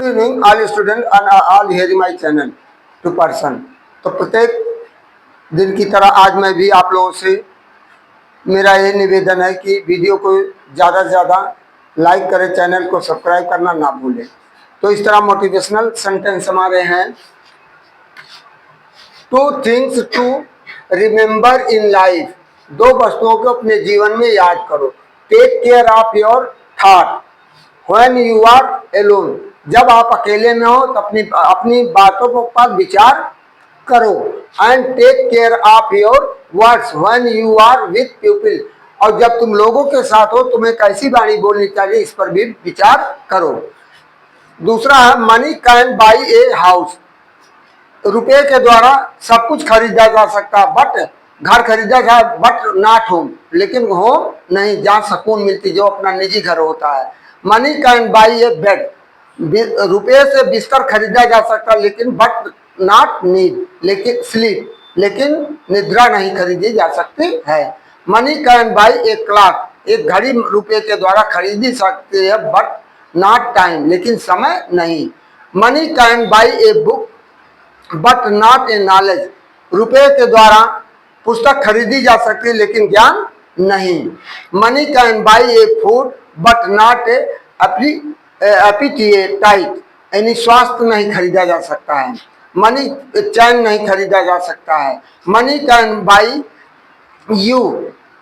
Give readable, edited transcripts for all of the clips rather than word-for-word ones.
Good evening all student and all hearing my channel to person. तो प्रत्येक दिन की तरह आज मैं भी आप लोगों से मेरा ये निवेदन है कि वीडियो को ज़्यादा से ज़्यादा लाइक करें, चैनल को सब्सक्राइब करना ना भूलें। तो इस तरह मोटिवेशनल सेंटेंस हमारे हैं। Two things to remember in life, दो वस्तुओं को अपने जीवन में याद करो। Take care of your thought when you are alone, जब आप अकेले में हो तो अपनी बातों पर विचार करो। And take care of your words when you are with people, और जब तुम लोगों के साथ हो तुम्हें कैसी वाणी बोलनी चाहिए इस पर भी विचार करो। दूसरा है money can buy a house, रुपए के द्वारा सब कुछ खरीदा जा सकता है, बट घर खरीदा जाए बट नॉट होम, लेकिन होम नहीं जहाँ सुकून मिलती, जो अपना निजी घर होता है। Money can buy A bed, रुपये से बिस्तर खरीदा जा सकता है लेकिन बट नॉट नीड, लेकिन स्लीप, लेकिन निद्रा नहीं खरीदी जा सकती है। Money can buy a clock, एक घड़ी रुपये के द्वारा खरीदी सकती है बट नॉट टाइम, लेकिन समय नहीं। Money can buy a book but not a knowledge, रुपये के द्वारा पुस्तक खरीदी जा सकती है लेकिन ज्ञान नहीं। Money can buy A food but not a appetite, यानी स्वास्थ्य नहीं खरीदा जा सकता है। मनी चैन नहीं खरीदा जा सकता है। Money can buy you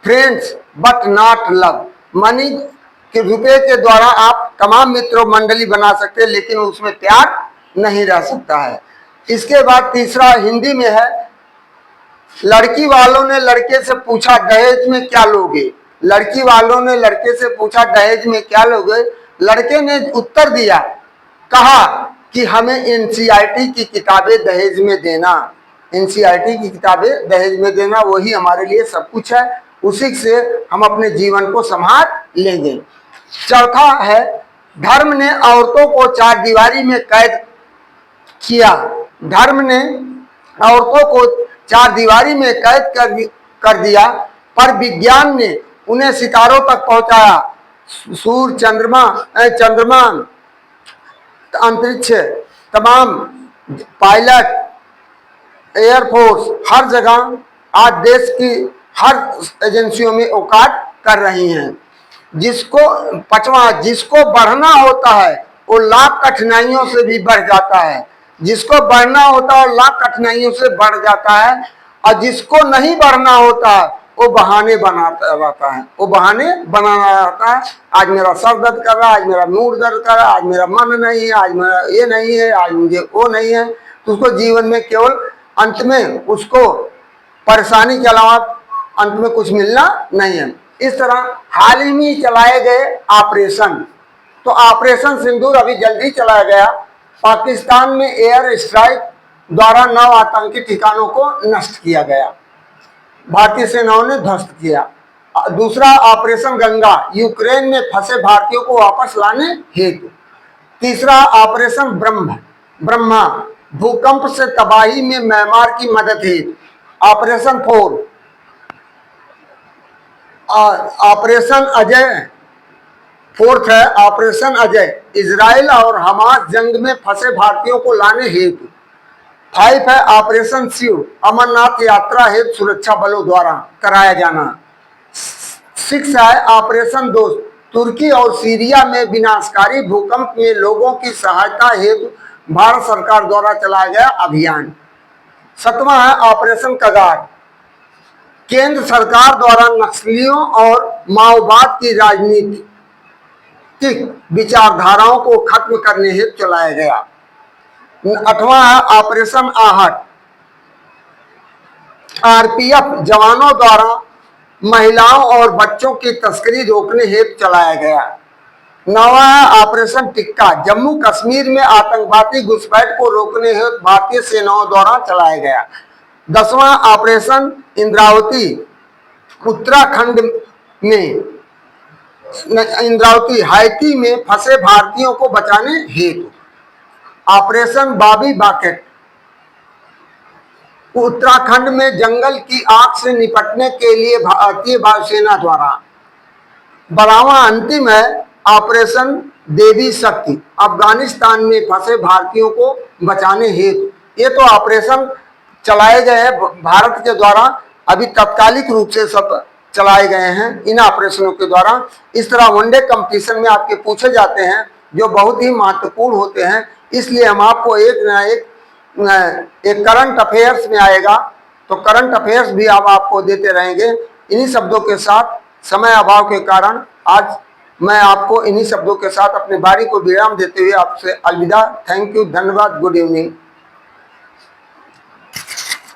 friends but not love, money के रुपये के द्वारा आप तमाम मित्रों मंडली बना सकते हैं लेकिन उसमें प्यार नहीं रह सकता है। इसके बाद तीसरा हिंदी में है। लड़की वालों ने लड़के से पूछा दहेज में क्या लोगे, लड़की वालों ने लड़के से पूछा दहेज में क्या लोगे, लड़के ने उत्तर दिया, कहा कि हमें एनसीईआरटी की किताबें दहेज में देना, एनसीईआरटी की किताबें दहेज में देना, वही हमारे लिए सब कुछ है, उसी से हम अपने जीवन को संभाल लेंगे। चौथा है धर्म ने औरतों को चारदीवारी में कैद किया, धर्म ने औरतों को चारदीवारी में कैद कर दिया, पर विज्ञान ने उन्हें सितारों तक पहुंचाया। सूर्य, चंद्रमा, अंतरिक्ष, तमाम पायलट, एयरफोर्स, हर जगह आज देश की हर एजेंसियों में औकात कर रही हैं। जिसको बढ़ना होता है वो लाख कठिनाइयों से भी बढ़ जाता है, जिसको बढ़ना होता है लाख कठिनाइयों से बढ़ जाता है, और जिसको नहीं बढ़ना होता वो बहाने बनाता रहता है, वो बहाने बनाना रहता है। आज मेरा सर दर्द कर रहा है, आज मेरा मूड दर्द कर रहा है, आज मेरा मन नहीं है, आज मेरा ये नहीं है, आज मुझे वो नहीं है, तो उसको जीवन में केवल अंत में उसको परेशानी के अलावा अंत में कुछ मिलना नहीं है। इस तरह हाल ही में चलाए गए ऑपरेशन, तो ऑपरेशन सिंदूर अभी जल्दी चलाया गया। पाकिस्तान में एयर स्ट्राइक द्वारा 9 आतंकी ठिकानों को नष्ट किया गया, भारतीय सेनाओं ने ध्वस्त किया। दूसरा ऑपरेशन गंगा, यूक्रेन में फंसे भारतीयों को वापस लाने हेतु। तीसरा ऑपरेशन ब्रह्मा, भूकंप से तबाही में म्यांमार की मदद हेतु। ऑपरेशन 4 ऑपरेशन अजय, फोर्थ है ऑपरेशन अजय, इजराइल और हमास जंग में फंसे भारतीयों को लाने हेतु। 5 है ऑपरेशन शिव, अमरनाथ यात्रा हेतु सुरक्षा बलों द्वारा कराया जाना। 6 है ऑपरेशन दोस्त, तुर्की और सीरिया में विनाशकारी भूकंप में लोगों की सहायता हेतु भारत सरकार द्वारा चलाया गया अभियान। 7वां है ऑपरेशन कगार, केंद्र सरकार द्वारा नक्सलियों और माओवाद की राजनीतिक विचारधाराओं को खत्म करने हेतु चलाया गया। 8वां है ऑपरेशन आहट, आरपीएफ जवानों द्वारा महिलाओं और बच्चों की तस्करी रोकने हेतु चलाया गया। 9वां है ऑपरेशन टिक्का, जम्मू कश्मीर में आतंकवादी घुसपैठ को रोकने हेतु भारतीय सेनाओं द्वारा चलाया गया। 10वां ऑपरेशन इंद्रावती, उत्तराखंड में इंद्रावती हाइती में फंसे भारतीयों को बचाने हेतु। ऑपरेशन बॉबी बकेट, उत्तराखंड में जंगल की आग से निपटने के लिए भारतीय वायुसेना द्वारा। 12वां अंतिम है ऑपरेशन देवी शक्ति अफगानिस्तान में फंसे भारतीयों को बचाने हेतु। ये तो ऑपरेशन चलाए गए हैं भारत के द्वारा, अभी तात्कालिक रूप से सब चलाए गए हैं इन ऑपरेशनों के द्वारा। इस तरह वनडे कंपटीशन में आपके पूछे जाते हैं जो बहुत ही महत्वपूर्ण होते हैं, इसलिए हम आपको एक न एक करंट अफेयर्स में आएगा तो करंट अफेयर्स भी आपको देते रहेंगे। इन्हीं शब्दों के साथ समय अभाव के कारण आज मैं आपको इन्हीं शब्दों के साथ अपने बारी को विराम देते हुए आपसे अलविदा। थैंक यू, धन्यवाद, गुड इवनिंग।